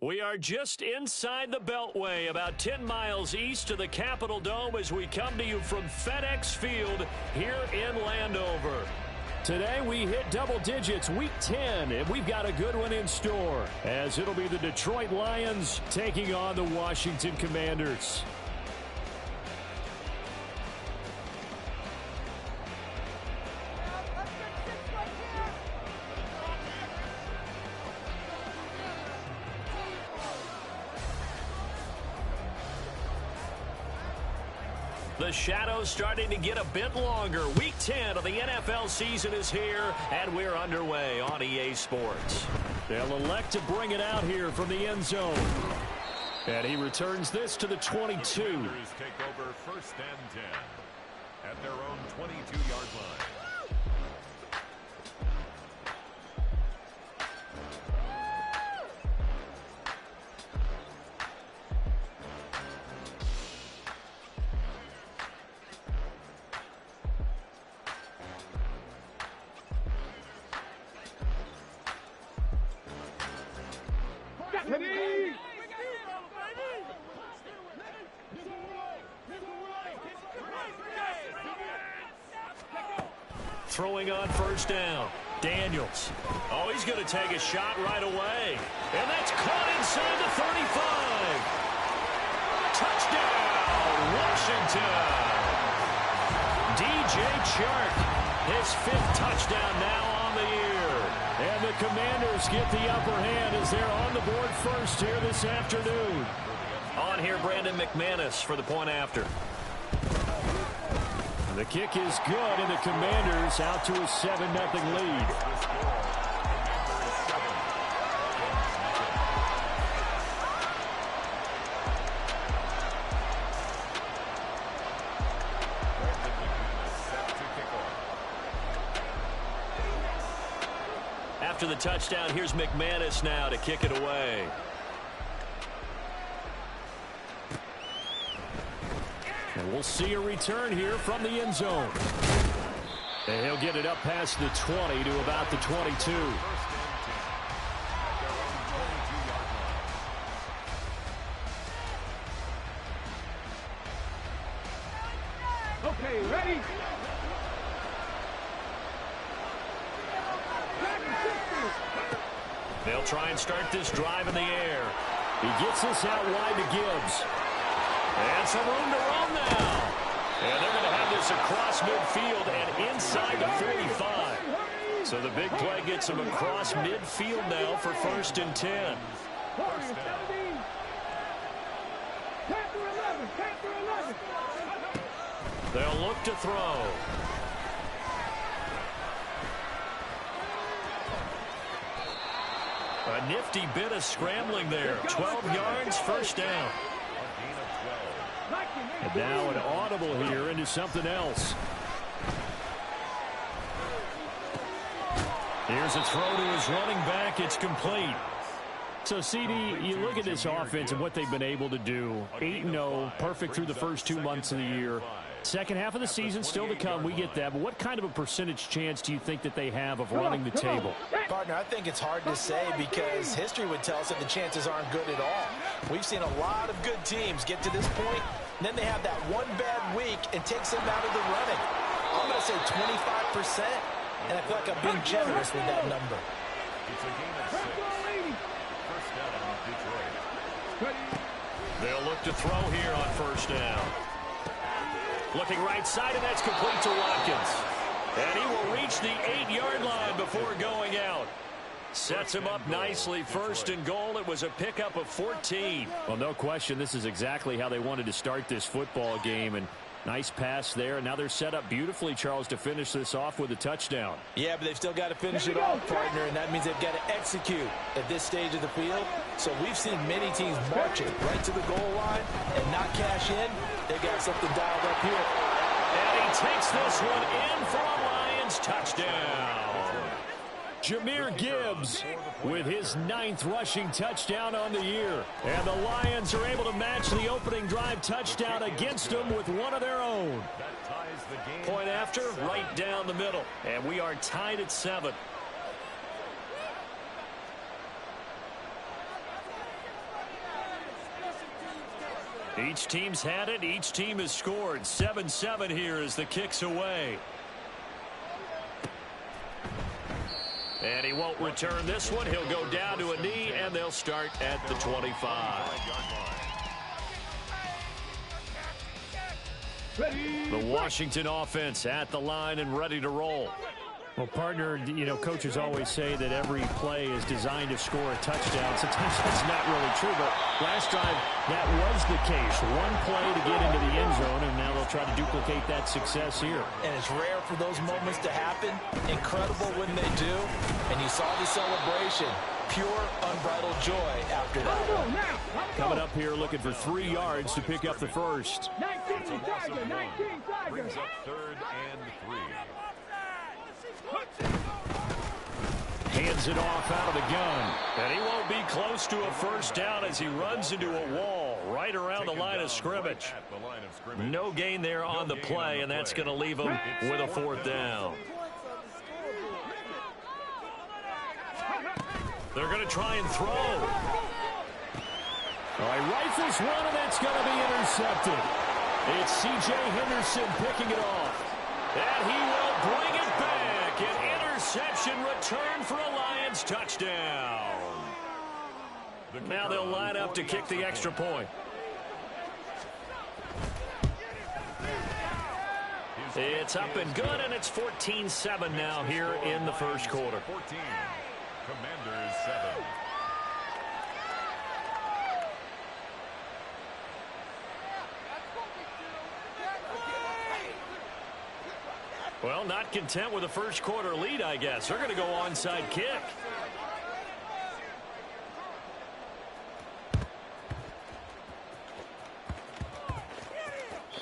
We are just inside the Beltway, about 10 miles east of the Capitol Dome as we come to you from FedEx Field here in Landover. Today we hit double digits, week 10, and we've got a good one in store, as it'll be the Detroit Lions taking on the Washington Commanders. The shadow's starting to get a bit longer. Week 10 of the NFL season is here, and we're underway on EA Sports. They'll elect to bring it out here from the end zone. And he returns this to the 22. Take over first and 10 at their own 22-yard line. Throwing on first down. Daniels. Oh, he's going to take a shot right away. And that's caught inside the 35. Touchdown, Washington. DJ Chark, his 5th touchdown now on the year. And the Commanders get the upper hand as they're on the board first here this afternoon. On here, Brandon McManus for the point after. The kick is good, and the Commanders out to a 7-0 lead. After the touchdown, here's McManus now to kick it away. And we'll see a return here from the end zone. And he'll get it up past the 20 to about the 22. Okay, ready? They'll try and start this drive in the air. He gets this out wide to Gibbs. And some room to run now. And they're going to have this across midfield and inside the 45. So the big play gets them across midfield now for first and 10. They'll look to throw. A nifty bit of scrambling there. 12 yards, first down. And now an audible here into something else. Here's a throw to his running back. It's complete. So, CD, you look at this offense and what they've been able to do. 8-0, perfect through the first 2 months of the year. Second half of the season still to come, we get that. But what kind of a percentage chance do you think that they have of running the table? Partner, I think it's hard to say because history would tell us that the chances aren't good at all. We've seen a lot of good teams get to this point, and then they have that one bad week and takes them out of the running. I'm going to say 25%, and I feel like I'm being generous with that number. It's a game of 6. First down, Detroit. They'll look to throw here on first down. Looking right side, and that's complete to Watkins. And he will reach the 8-yard line before going out. Sets him up nicely. First and goal. It was a pickup of 14. Well, no question, this is exactly how they wanted to start this football game. And nice pass there. And now they're set up beautifully, Charles, to finish this off with a touchdown. Yeah, but they've still got to finish it off, partner, and that means they've got to execute at this stage of the field. So we've seen many teams march it right to the goal line and not cash in. They got something dialed up here. And he takes this one in for a Lions touchdown. Jahmyr Gibbs with his 9th rushing touchdown on the year. And the Lions are able to match the opening drive touchdown against them with one of their own. Point after, right down the middle. And we are tied at 7. Each team's had it. Each team has scored. 7-7 here as the kick's away. And he won't return this one. He'll go down to a knee, and they'll start at the 25. The Washington offense at the line and ready to roll. Well, partner, you know, coaches always say that every play is designed to score a touchdown. Sometimes that's not really true, but last drive, that was the case. One play to get into the end zone, and now they'll try to duplicate that success here. And it's rare for those moments to happen. Incredible when they do. And you saw the celebration. Pure, unbridled joy after that. Coming up here looking for 3 yards to pick up the first. 19 Tiger, 19 Tiger. Brings up 3rd and 3. Hands it off out of the gun. And he won't be close to a first down as he runs into a wall right around the line of scrimmage. No gain there on the play, and that's going to leave him with a 4th down. They're going to try and throw. He rifles one, and that's going to be intercepted. It's C.J. Henderson picking it off. And he will bring it back. An interception return for a Lions touchdown. Now they'll line up to kick the extra point. It's up and good, and it's 14-7 now here in the first quarter. 14. Commanders 7. Well, not content with a first quarter lead, I guess. They're going to go onside kick.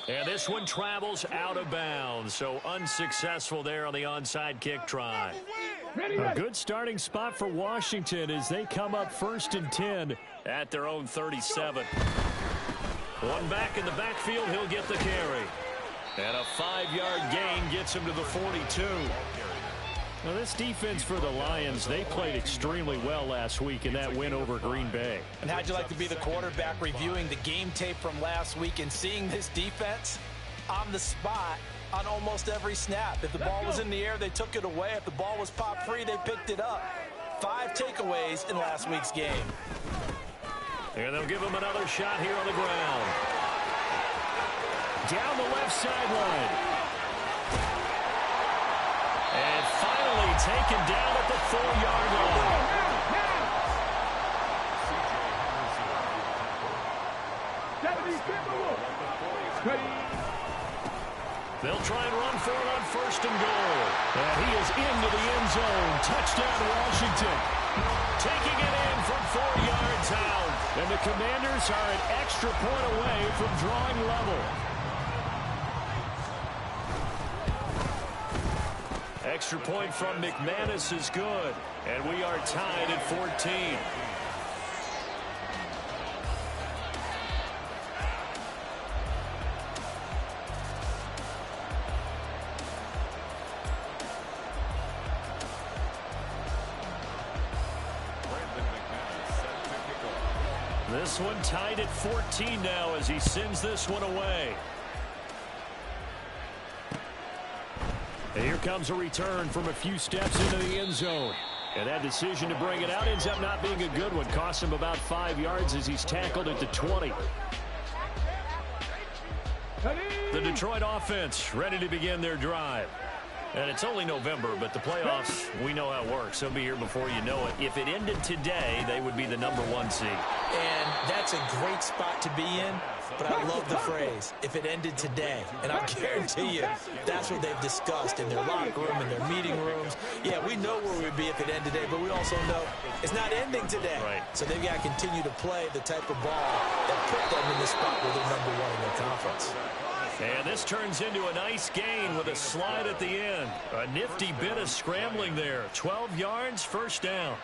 And this one travels out of bounds, so unsuccessful there on the onside kick try. A good starting spot for Washington as they come up 1st and 10 at their own 37. One back in the backfield, he'll get the carry. And a 5-yard gain gets him to the 42. Now, this defense for the Lions, they played extremely well last week in that win over Green Bay. And how'd you like to be the quarterback reviewing the game tape from last week and seeing this defense on the spot on almost every snap? If the ball was in the air, they took it away. If the ball was popped free, they picked it up. 5 takeaways in last week's game. And they'll give him another shot here on the ground. Down the left sideline. And finally taken down at the 4-yard line. They'll try and run for it on 1st and goal. And he is into the end zone. Touchdown, Washington. Taking it in from 4 yards out. And the Commanders are an extra point away from drawing level. Extra point from McManus is good. And we are tied at 14. This one tied at 14 now as he sends this one away. And here comes a return from a few steps into the end zone. And that decision to bring it out ends up not being a good one. Cost him about 5 yards as he's tackled at the 20. The Detroit offense ready to begin their drive. And it's only November, but the playoffs, we know how it works. They'll be here before you know it. If it ended today, they would be the #1 seed. And that's a great spot to be in, but I love the phrase, if it ended today. And I guarantee you, that's what they've discussed in their locker room, in their meeting rooms. Yeah, we know where we'd be if it ended today, but we also know it's not ending today. Right. So they've got to continue to play the type of ball that put them in the spot where they're #1 in their conference. And this turns into a nice gain with a slide at the end. A nifty bit of scrambling there. 12 yards, 1st down.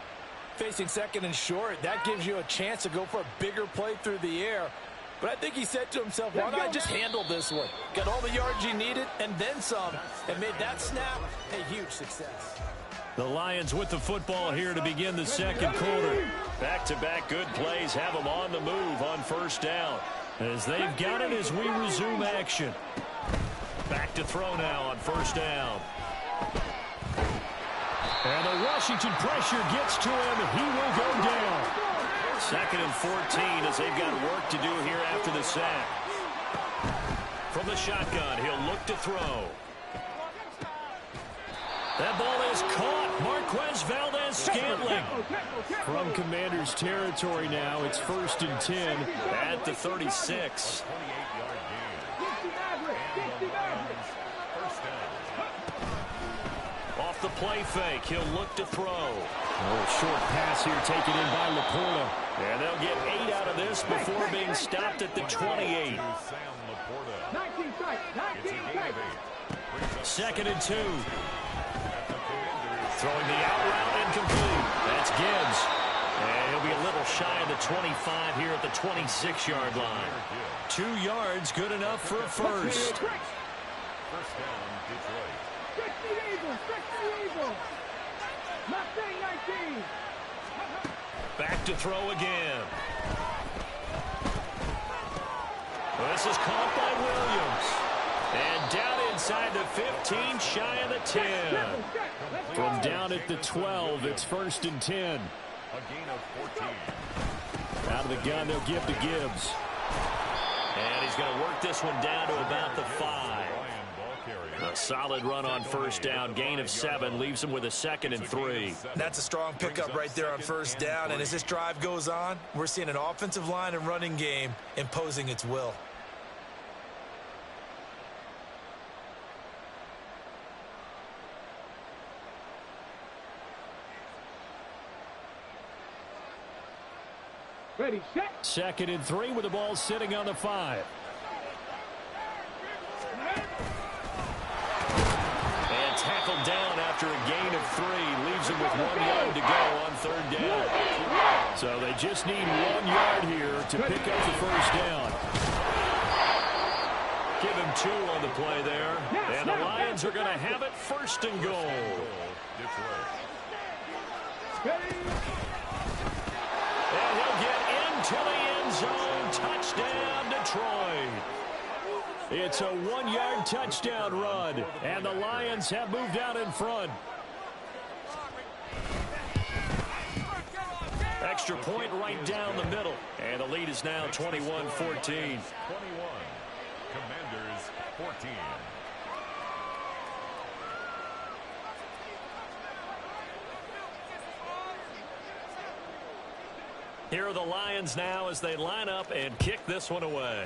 Facing 2nd and short, that gives you a chance to go for a bigger play through the air. But I think he said to himself, why not just handle this one? Got all the yards you needed and then some, and made that snap a huge success. The Lions with the football here to begin the 2nd quarter. Back-to-back good plays have them on the move on 1st down. as they've got it as we resume action. Back to throw now on first down. And the Washington pressure gets to him. He will go down. 2nd and 14 as they've got work to do here after the sack. From the shotgun, he'll look to throw. That ball is caught. Marquez Valdes-Scantling. From Commanders territory now, it's 1st and 10 at the 36. Off the play fake, he'll look to throw. Oh, short pass here taken in by Laporta. And they'll get 8 out of this before being stopped at the 28. 2nd and 2. Throwing the out route incomplete. That's Gibbs. And he'll be a little shy of the 25 here at the 26-yard line. 2 yards, good enough for a first. First down, Detroit. Back to throw again. This is caught by Williams. And down inside the 15, shy of the 10. From down at the 12, it's 1st and 10. A gain of 14. Out of the gun, they'll give to Gibbs. And he's going to work this one down to about the 5. A solid run on first down. Gain of 7 leaves him with a 2nd and 3. That's a strong pickup right there on first down. And as this drive goes on, we're seeing an offensive line and running game imposing its will. Ready, set. 2nd and 3 with the ball sitting on the 5. And tackled down after a gain of 3. Leaves him with 1 yard to go on 3rd down. So they just need 1 yard here to pick up the first down. Give him 2 on the play there. And the Lions are going to have it 1st and goal. And he'll get into the end zone. Touchdown, Detroit. It's a 1-yard touchdown run, and the Lions have moved out in front. Extra point right down the middle. And the lead is now 21-14. 21. Commanders 14. Here are the Lions now as they line up and kick this one away.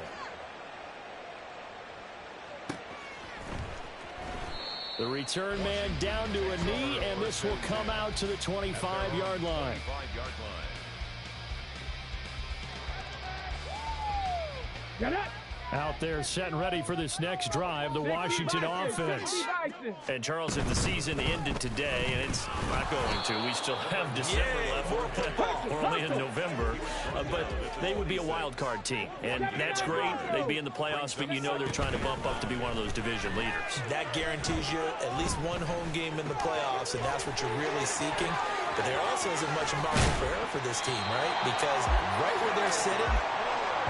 The return man down to a knee, and this will come out to the 25-yard line. Get it. Out there set and ready for this next drive, the Washington offense. And, Charles, if the season ended today, and it's not going to, we still have December left. We're only in November. But they would be a wild card team, and that's great. They'd be in the playoffs, but you know they're trying to bump up to be one of those division leaders. That guarantees you at least 1 home game in the playoffs, and that's what you're really seeking. But there also isn't much margin for error for this team, right? Because right where they're sitting,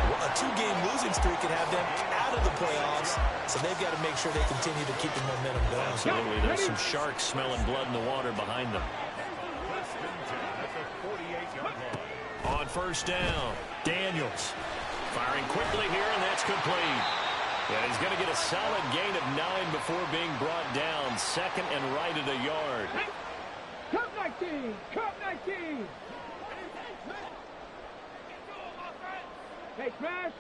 a 2-game losing streak can have them out of the playoffs, so they've got to make sure they continue to keep the momentum going. Absolutely. There's some sharks smelling blood in the water behind them. On first down, Daniels firing quickly here, and that's complete. And he's going to get a solid gain of 9 before being brought down. 2nd and right at a yard. Cup 19. Cup 19. Hey, Crash.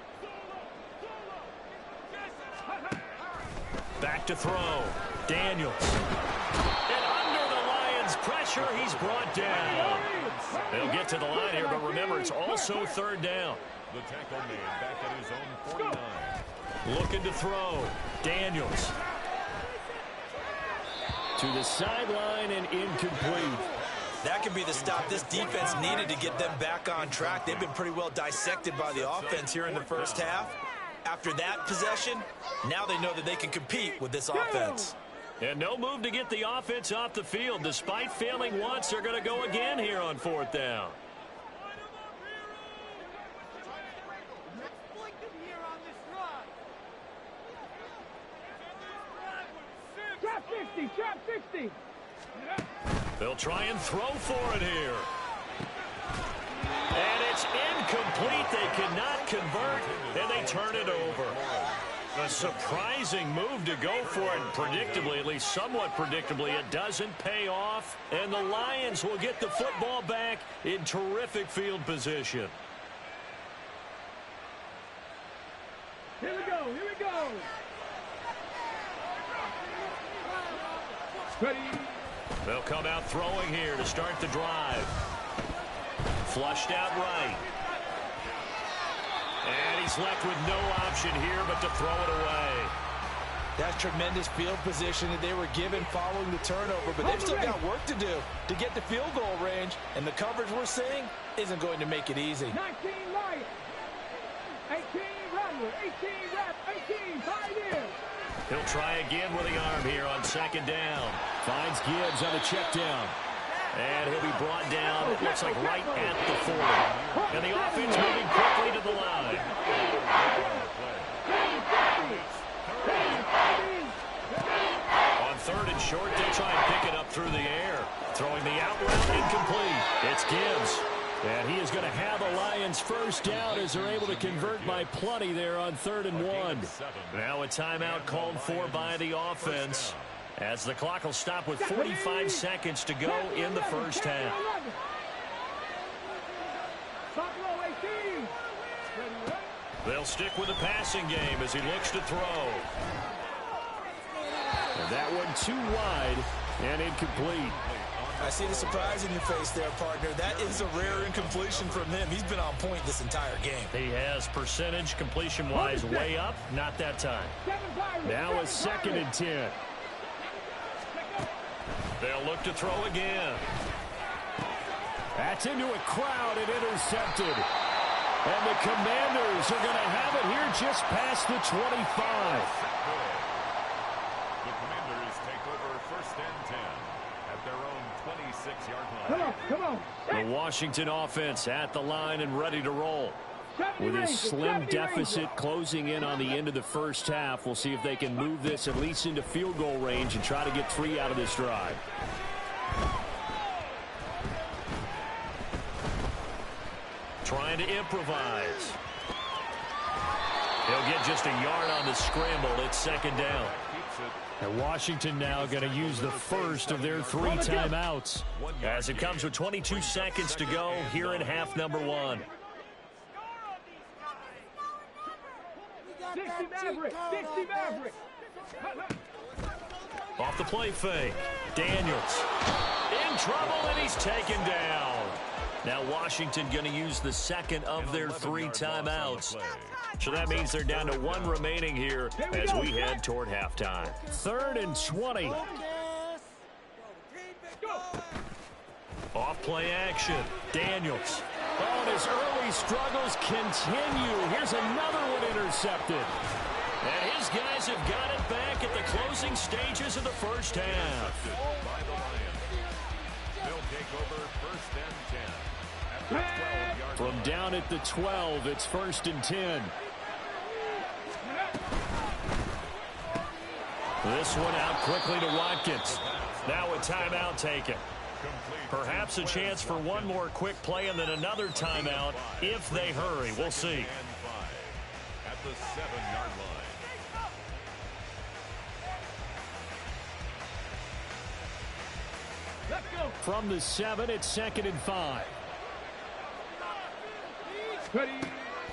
Back to throw. Daniels. And under the Lions' pressure, he's brought down. They'll get to the line here, but remember, it's also 3rd down. The tackle made back at his own 49. Looking to throw. Daniels. To the sideline and incomplete. That could be the stop this defense needed to get them back on track. They've been pretty well dissected by the offense here in the first half. After that possession, now they know that they can compete with this offense. And no move to get the offense off the field. Despite failing once, they're going to go again here on 4th down. 60, trap 60. They'll try and throw for it here. And it's incomplete. They cannot convert, and they turn it over. A surprising move to go for it, and predictably, at least somewhat predictably, it doesn't pay off, and the Lions will get the football back in terrific field position. Here we go, here we go. Ready. They'll come out throwing here to start the drive. Flushed out right. And he's left with no option here but to throw it away. That's tremendous field position that they were given following the turnover, but they've still got work to do to get the field goal range, and the coverage we're seeing isn't going to make it easy. 19 Lions, 18 Rattler, 18 Rap, 18 Pioneers. He'll try again with the arm here on second down. Finds Gibbs on the check down. And he'll be brought down, it looks like right at the 40. And the offense moving quickly to the line. On third and short, they try and pick it up through the air. Throwing the out route incomplete. It's Gibbs. And he is going to have a Lions first down as they're able to convert by plenty there on 3rd and 1. Now a timeout called for by the offense, as the clock will stop with 45 seconds to go in the first half. They'll stick with the passing game as he looks to throw. And that one too wide and incomplete. I see the surprise in your face there, partner. That is a rare incompletion from him. He's been on point this entire game. He has percentage completion-wise way up, not that time. Now a 2nd and 10. They'll look to throw again. That's into a crowd and intercepted. And the Commanders are going to have it here just past the 25. The Commanders take over 1st and 10 at their own 26-yard line. Come on. The Washington offense at the line and ready to roll. With a slim deficit closing in on the end of the first half, we'll see if they can move this at least into field goal range and try to get 3 out of this drive. Trying to improvise. He'll get just a yard on the scramble. It's 2nd down. And Washington now going to use the first of their 3 timeouts. As it comes with 22 seconds to go here in half number 1. 60 Maverick, 60 Maverick. Off the play fake. Daniels in trouble, and he's taken down. Now Washington going to use the second of their 3 timeouts. So that means they're down to 1 remaining here as we head toward halftime. 3rd and 20. Off play action. Daniels. Oh, and his early struggles continue. Here's another one intercepted. And his guys have got it back at the closing stages of the first half. By the Lions. They'll take over 1st and 10 at the 12-yard line. From down at the 12, it's 1st and 10. This one out quickly to Watkins. Now a timeout taken. Perhaps a chance for one more quick play and then another timeout if they hurry. We'll see. At the 7-yard line. Let's go. From the 7, it's 2nd and 5. Ready.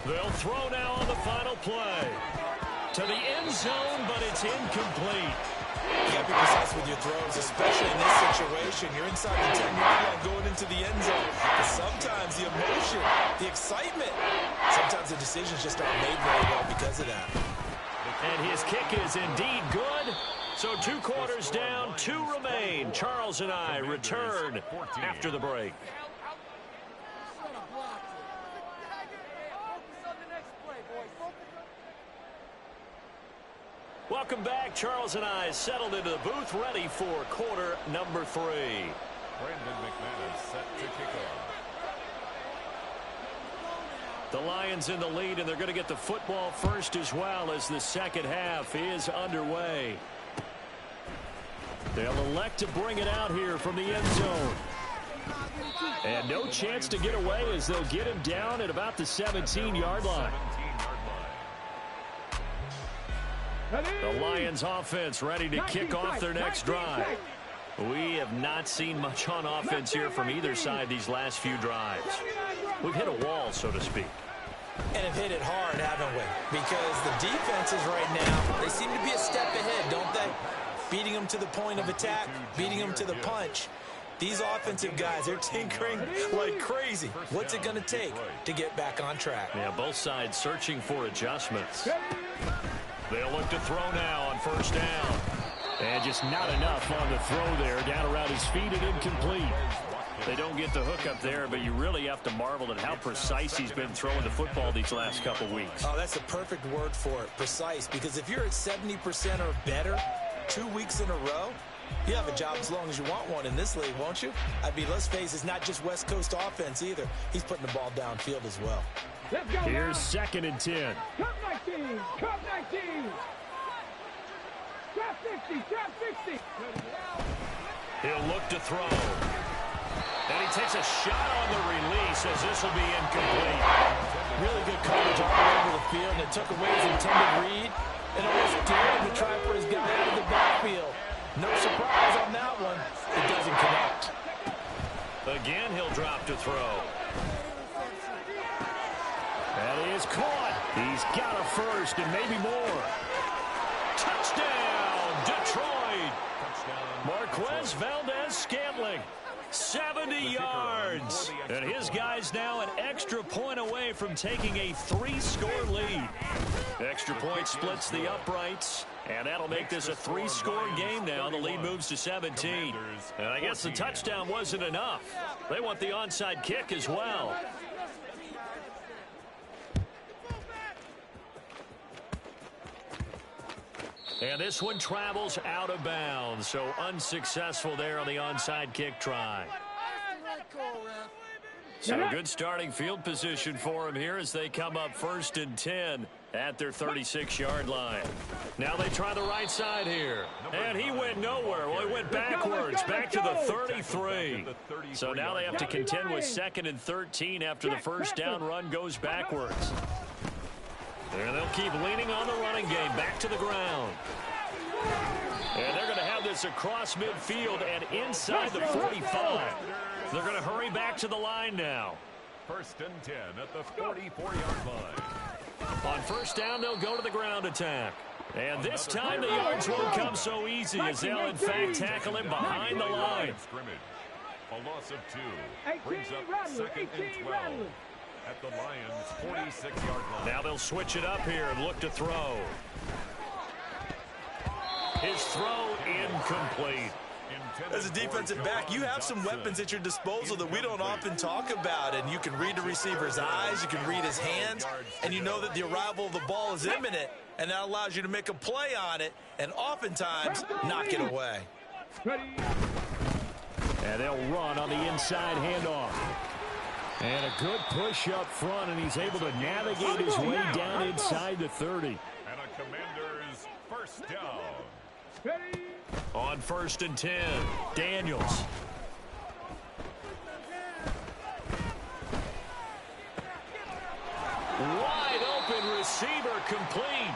They'll throw now on the final play. To the end zone, but it's incomplete. You got to be precise with your throws, especially in this situation. You're inside the 10-yard line going into the end zone. But sometimes the emotion, the excitement, sometimes the decisions just aren't made very well because of that. And his kick is indeed good. So 2 quarters down, 2 remain. Charles and I return after the break. Welcome back. Charles and I settled into the booth, ready for quarter number 3. Brandon McManus set to kick off. The Lions in the lead, and they're going to get the football first as well as the second half is underway. They'll elect to bring it out here from the end zone. And no chance to get away as they'll get him down at about the 17-yard line. The Lions offense ready to kick off their next drive. We have not seen much on offense here from either side these last few drives. We've hit a wall, so to speak. And have hit it hard, haven't we? Because the defenses right now, they seem to be a step ahead, don't they? Beating them to the point of attack, beating them to the punch. These offensive guys, they're tinkering like crazy. What's it going to take to get back on track? Yeah, both sides searching for adjustments. They'll look to throw now on first down. And just not enough on the throw there. Down around his feet and incomplete. They don't get the hook up there, but you really have to marvel at how precise he's been throwing the football these last couple weeks. Oh, that's the perfect word for it, precise. Because if you're at 70% or better 2 weeks in a row, you have a job as long as you want one in this league, won't you? I mean, let's face it, it's not just West Coast offense either. He's putting the ball downfield as well. Let's go. Here's 2nd and 10. Cup 19. Cup 19. Trap 60. Trap 60. He'll look to throw. And he takes a shot on the release as this will be incomplete. Really good coverage all over the field, and it took away his intended read and almost dared to try for his guy out of the backfield. No surprise on that one. It doesn't connect. Again, he'll drop to throw. That is caught. He's got a first and maybe more. Touchdown, Detroit. Marquez Valdez-Scantling. 70 yards. And his guy's now an extra point away from taking a 3-score lead. Extra point splits the uprights, and that'll make this a 3-score game now. The lead moves to 17. And I guess the touchdown wasn't enough. They want the onside kick as well. And this one travels out of bounds, so unsuccessful there on the onside kick try. So good starting field position for him here as they come up 1st and 10 at their 36-yard line. Now they try the right side here. And he went nowhere. Well, he went backwards, back to the 33. So now they have to contend with 2nd and 13 after the first down run goes backwards. And they'll keep leaning on the running game back to the ground. And they're going to have this across midfield and inside the 45. They're going to hurry back to the line now. 1st and 10 at the 44-yard line. On first down, they'll go to the ground attack. And this time the yards won't come so easy as they'll, in fact, tackle him behind the line. A loss of 2 brings up 2nd and 12 at the Lions' 46-yard line. Now they'll switch it up here and look to throw. His throw incomplete. As a defensive back, you have some weapons at your disposal that we don't often talk about, and you can read the receiver's eyes, you can read his hands, and you know that the arrival of the ball is imminent, and that allows you to make a play on it and oftentimes knock it away. And they'll run on the inside handoff. And a good push up front, and he's able to navigate his way down inside the 30. And a Commander's first down. On 1st and 10, Daniels. Wide open receiver complete.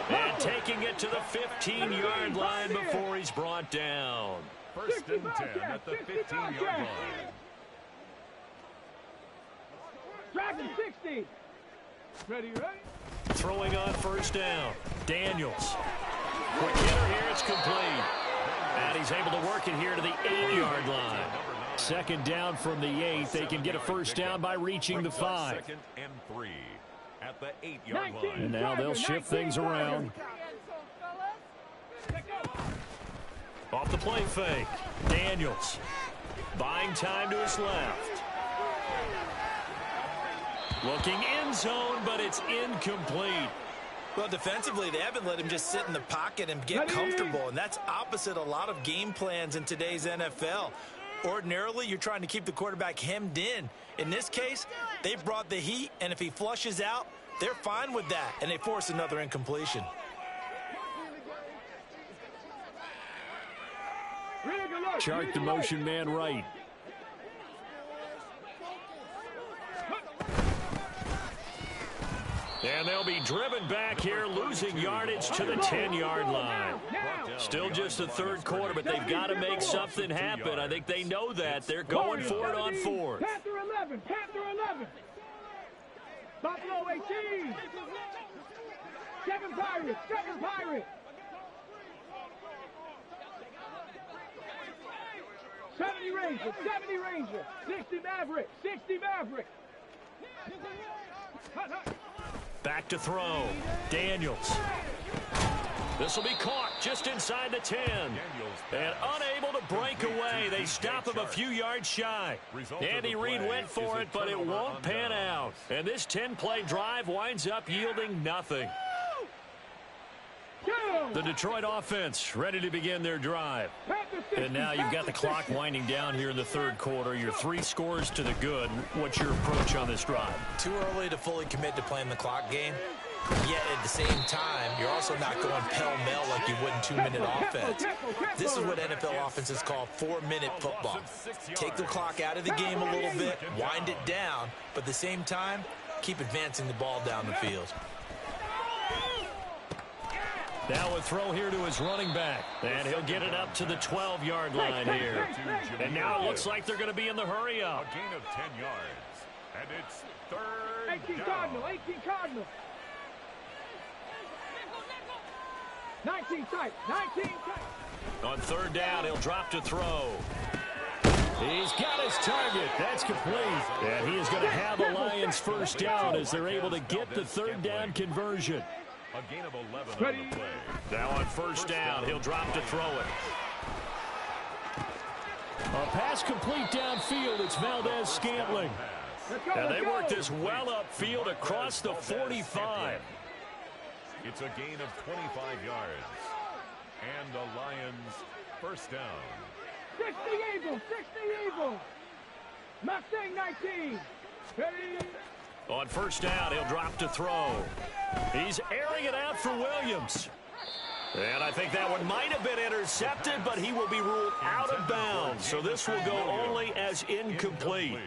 And taking it to the 15-yard line before he's brought down. 1st and 10 at the 15-yard line. Dragon 60. Ready. Throwing on first down, Daniels. Quick hitter here, it's complete. And he's able to work it here to the 8-yard line. 2nd down from the 8. They can get a first down by reaching the 5. 2nd and 3 at the 8-yard line. And now they'll shift things around. Off the play fake, Daniels. Buying time to his left. Looking end zone, but it's incomplete. Well, defensively, they haven't let him just sit in the pocket and get comfortable, and that's opposite a lot of game plans in today's NFL. Ordinarily, you're trying to keep the quarterback hemmed in. In this case, they brought the heat, and if he flushes out, they're fine with that, and they force another incompletion. chart the motion man right. And they'll be driven back here, losing yardage to the 10-yard line. Still just the third quarter, but they've got to make something happen. I think they know that. They're going for it on fourth. Panther 11, Panther 11. Buffalo 18. 7 Pirates, 7 Pirates. 70 Rangers, 70 Rangers. 60 Maverick, 60 Maverick. Back to throw. Daniels. This will be caught just inside the 10. And unable to break away. They stop him a few yards shy. Andy Reid went for it, but it won't pan out. And this 10-play drive winds up yielding nothing. The Detroit offense ready to begin their drive. And now you've got the clock winding down here in the third quarter. Your 3 scores to the good. What's your approach on this drive? Too early to fully commit to playing the clock game. Yet at the same time, you're also not going pell-mell like you would in 2-minute offense. This is what NFL offenses call 4-minute football. Take the clock out of the game a little bit, wind it down, but at the same time, keep advancing the ball down the field. Now a throw here to his running back. And he'll get it up to the 12-yard line here. And now it looks like they're going to be in the hurry-up. A gain of 10 yards. And it's third 18 down. Cardinal, 18 Cardinal. 19 tight, 19 tight. On third down, he'll drop to throw. He's got his target. That's complete. And he is going to have the Lions first down as they're able to get the third down conversion. A gain of 11 on the play. Now on first down, he'll drop to throw it. A pass complete downfield. It's Valdez-Scantling. And they worked this well upfield across the 45. It's a gain of 25 yards. And the Lions first down. 60 Eagles, 60 Eagles. Mustang 19. Ready? On first down, he'll drop to throw. He's airing it out for Williams. And I think that one might have been intercepted, but he will be ruled out of bounds. So this will go only as incomplete.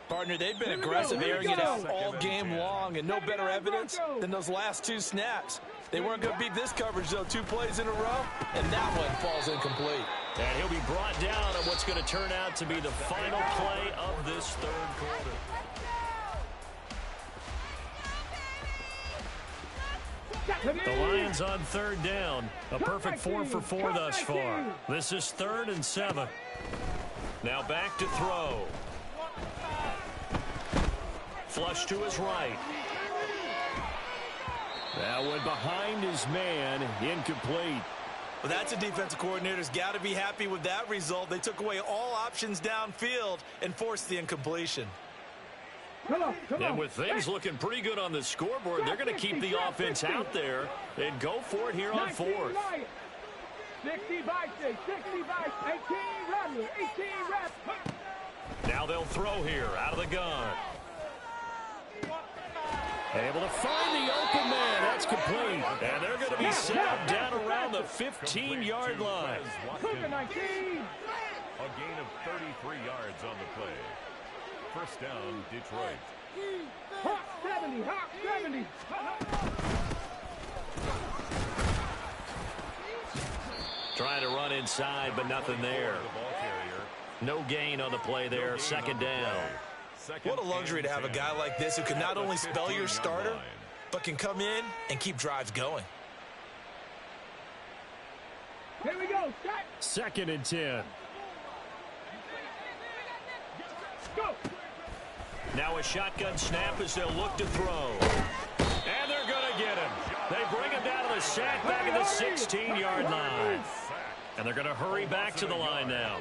Partner, they've been aggressive, airing it out all game long, and no better evidence than those last 2 snaps. They weren't going to beat this coverage, though, 2 plays in a row, and that one falls incomplete. And he'll be brought down on what's going to turn out to be the final play of this third quarter. The Lions on third down. A perfect 4 for 4 thus far. This is 3rd and 7. Now back to throw. Flush to his right. That one behind his man. Incomplete. Well, that's a defensive coordinator's got to be happy with that result. They took away all options downfield and forced the incompletion. Come on. And with things looking pretty good on the scoreboard, they're going to keep the offense out there and go for it here on 4th. 60 by 6, 60 by 18 Rattler, 18 Rattler. Now they'll throw here out of the gun. Able to find the open man. That's complete. And they're going to be set down around the 15-yard line. Cougar 19. A gain of 33 yards on the play. First down, Detroit. Hawk 70, Hawk 70. Trying to run inside, but nothing there. No gain on the play there. Second down. What a luxury to have a guy like this who can not only spell your starter, but can come in and keep drives going. Here we go, set. 2nd and 10. Go. Now a shotgun snap as they'll look to throw. And they're going to get him. They bring him down to the sack back at the 16-yard line. And they're going to hurry back to the line now.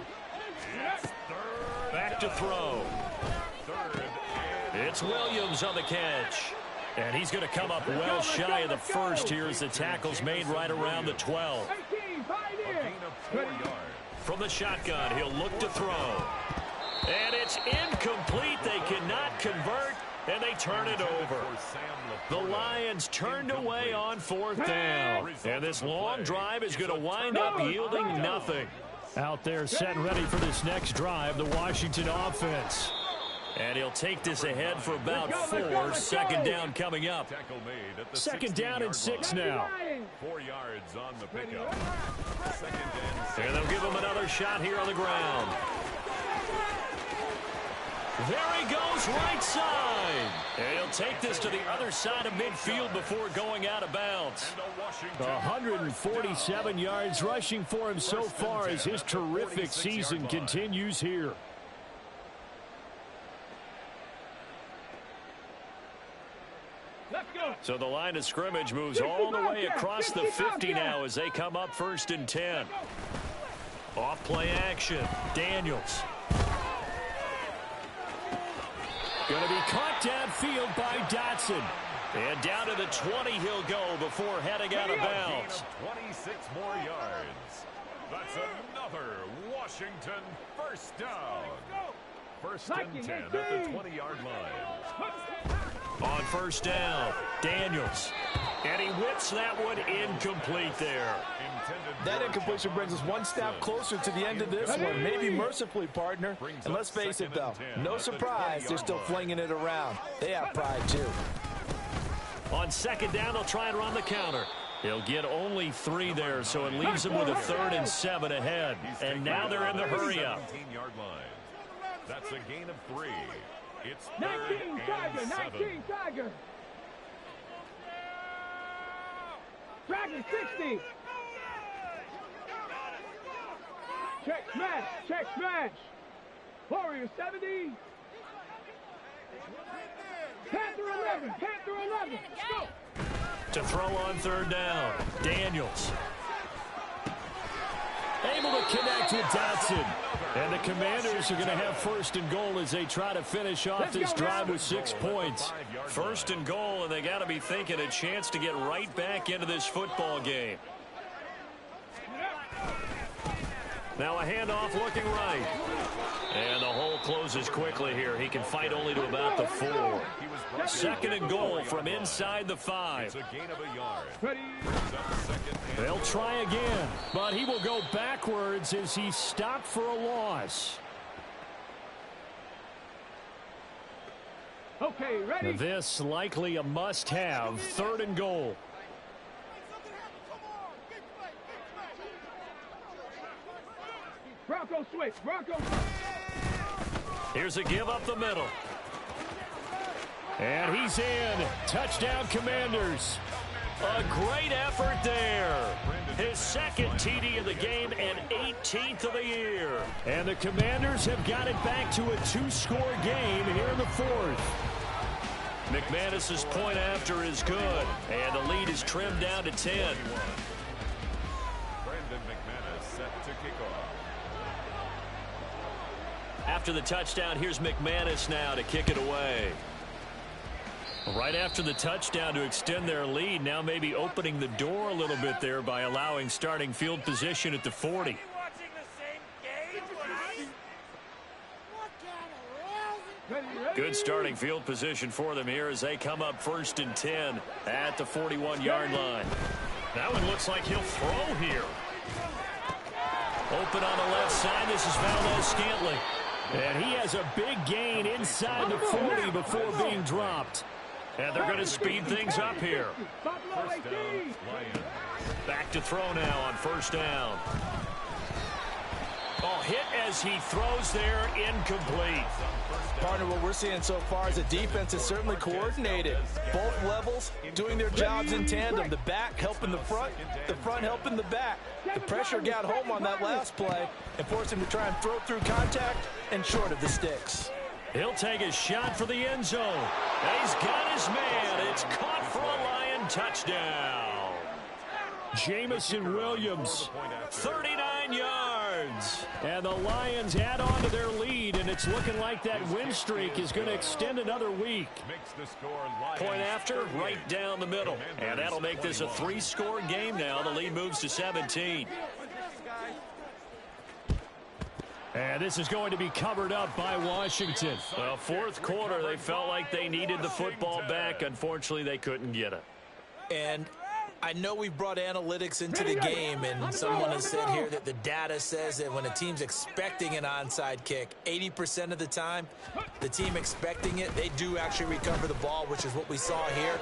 Back to throw. It's Williams on the catch. And he's going to come up well shy of the first here as the tackle's made right around the 12. 18, Pioneer. From the shotgun, he'll look to throw. And it's incomplete. They cannot convert, and they turn it over. The Lions turned away on 4th down. And this long drive is going to wind up yielding nothing. Out there set and ready for this next drive, the Washington offense. And he'll take this ahead for about 4. Second down coming up. Second down and 6 now. 4 yards on the pickup. Second and 6. And they'll give him another shot here on the ground. There he goes, right side. And he'll take this to the other side of midfield before going out of bounds. 147 yards rushing for him so far as his terrific season continues here. So the line of scrimmage moves all the way across the 50 now as they come up 1st and 10. Off play action. Daniels. Going to be caught downfield by Dotson. And down to the 20 he'll go before heading out of bounds. 26 more yards. That's another Washington first down. 1st and 10 at the 20-yard line. On 1st down, Daniels. And he whips that one incomplete there. That incompletion brings us one step closer to the end of this one. Maybe mercifully, partner. And let's face it, though, no surprise, they're still flinging it around. They have pride, too. On 2nd down, they'll try and run the counter. He'll get only 3 there, so it leaves them with a 3rd and 7 ahead. And now they're in the hurry-up. 17-yard line. That's a gain of 3. It's 19 Tiger, 19 Tiger. Dragon 60. Check smash, check smash. Warrior 70. Panther 11, Panther 11. Go. To throw on 3rd down, Daniels. Able to connect with Dotson. And the Commanders are going to have 1st and goal as they try to finish off this drive with 6 points. 1st and goal, and they got to be thinking a chance to get right back into this football game. Now a handoff looking right. And the hole closes quickly here. He can fight only to about the 4. 2nd and goal from inside the 5. It's a gain of a yard. Ready. They'll try again, but he will go backwards as he stopped for a loss. Okay, ready. This likely a must-have. 3rd and goal. Bronco switch, Bronco. Here's a give up the middle. And he's in. Touchdown, Commanders. A great effort there. His 2nd TD of the game and 18th of the year. And the Commanders have got it back to a 2-score game here in the 4th. McManus's point after is good. And the lead is trimmed down to 10. Brandon McManus set to kick off. After the touchdown, here's McManus now to kick it away. Right after the touchdown to extend their lead, now maybe opening the door a little bit there by allowing starting field position at the 40. Good starting field position for them here as they come up 1st and 10 at the 41-yard line. That one looks like he'll throw here. Open on the left side, this is Valdez-Scantling. And he has a big gain inside the 40 before being dropped. And they're going to speed things up here. First down, Lions. Back to throw now on 1st down. Oh, hit as he throws there, incomplete. Partner, what we're seeing so far is the defense is certainly coordinated. Both levels doing their jobs in tandem. The back helping the front helping the back. The pressure got home on that last play and forced him to try and throw through contact and short of the sticks. He'll take a shot for the end zone. And he's got his man. It's caught for a Lion touchdown. Jamison Williams, 39 yards. and the Lions add on to their lead, and it's looking like that win streak is going to extend another week. Makes the score Lions. Point after, right down the middle. And that'll make this a 3-score game now. The lead moves to 17. And this is going to be covered up by Washington. Well, 4th quarter, they felt like they needed the football back. Unfortunately, they couldn't get it. And I know we've brought analytics into the game, and someone has said here that the data says that when a team's expecting an onside kick, 80% of the time, the team expecting it, they do actually recover the ball, which is what we saw here.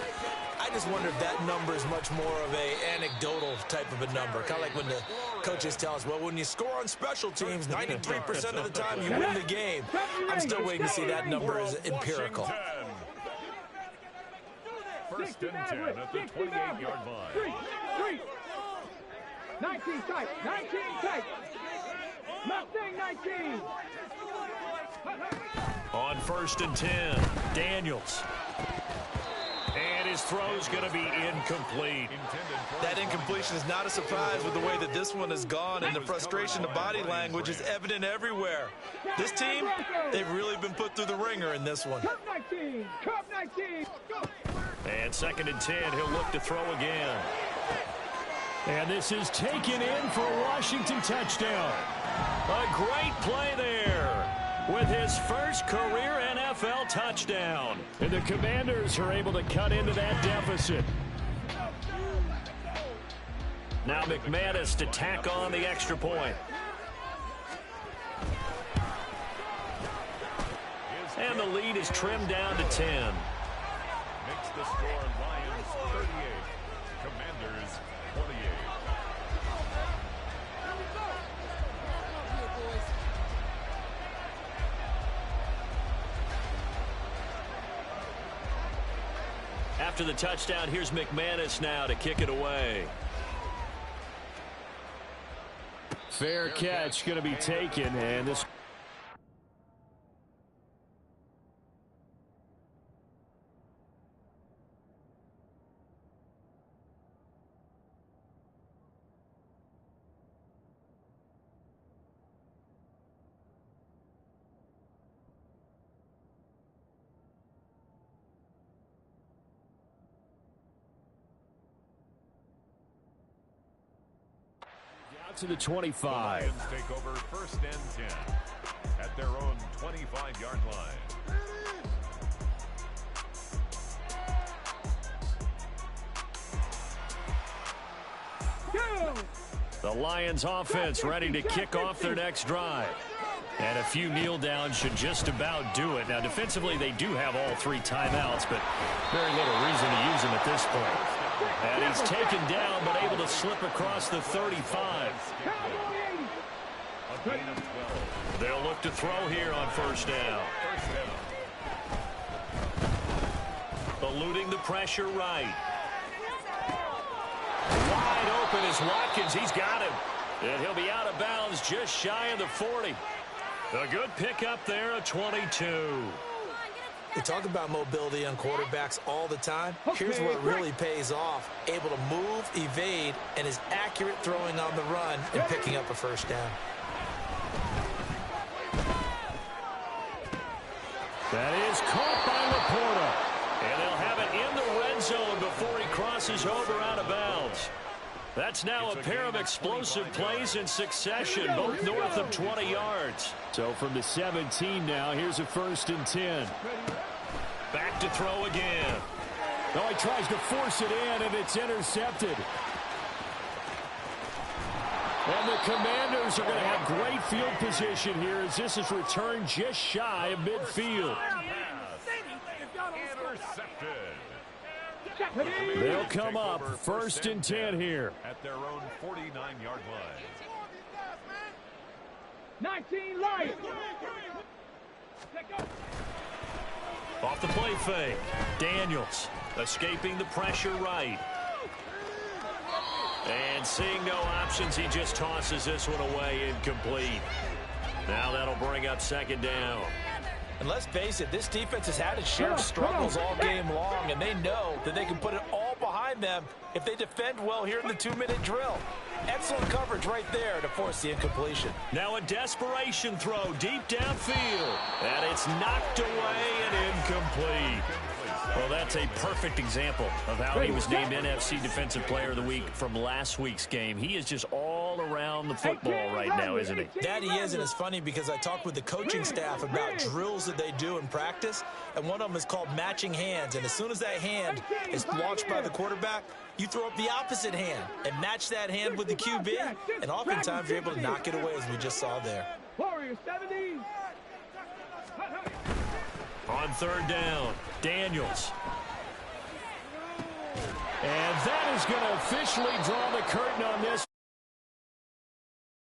I just wonder if that number is much more of a anecdotal type of a number. Kind of like when the coaches tell us, well, when you score on special teams, 93% of the time you win the game. I'm still waiting to see that number as empirical. First and 10 at the 28-yard line. 3. 19 tight. 19 tight. Mustang 19. On first and 10, Daniels. And his throw's going to be incomplete. That incompletion is not a surprise with the way that this one has gone, and the frustration, the body language is evident everywhere. This team, they've really been put through the ringer in this one. Cup 19. Cup 19. Go. And second and 10, he'll look to throw again. And this is taken in for a Washington touchdown. A great play there with his first career NFL touchdown. And the Commanders are able to cut into that deficit. Now McManus to tack on the extra point. And the lead is trimmed down to 10. Makes the score Lions 38, Commanders 28. After the touchdown, here's McManus now to kick it away. Fair catch going to be taken, and this... to the 25. The Lions take over first and 10 at their own 25-yard line. The Lions offense ready to kick off their next drive. And a few kneel downs should just about do it. Now defensively they do have all 3 timeouts, but very little reason to use them at this point. And he's taken down, but able to slip across the 35. A gain of 12. They'll look to throw here on first down. Eluding the pressure right. Wide open is Watkins. He's got him. And he'll be out of bounds just shy of the 40. A good pickup there, a 22. We talk about mobility on quarterbacks all the time. Here's where it really pays off. Able to move, evade, and is accurate throwing on the run and picking up a first down. That is caught by Laporta. And they'll have it in the red zone before he crosses over out of bounds. That's now a pair of explosive plays in succession, both north of 20 yards. So from the 17 now, here's a first and 10. Back to throw again. Oh, he tries to force it in, and it's intercepted. And the Commanders are going to have great field position here as this is returned just shy of midfield. Intercepted. They'll come up first and 10 here. At their own 49-yard line. 19 Lions. Off the play fake. Daniels escaping the pressure right. And seeing no options, he just tosses this one away incomplete. Now that'll bring up second down. And let's face it, this defense has had its share of struggles all game long, and they know that they can put it all behind them if they defend well here in the 2-minute drill. Excellent coverage right there to force the incompletion. Now a desperation throw deep downfield. And it's knocked away and incomplete. Well, that's a perfect example of how he was named NFC Defensive Player of the Week from last week's game. He is just all around the football right now, isn't he? That he is, and it's funny because I talked with the coaching staff about drills that they do in practice, and one of them is called matching hands. And as soon as that hand is launched by the quarterback, you throw up the opposite hand and match that hand with the QB, and oftentimes you're able to knock it away, as we just saw there. Warriors 70. On third down, Daniels. And that is going to officially draw the curtain on this.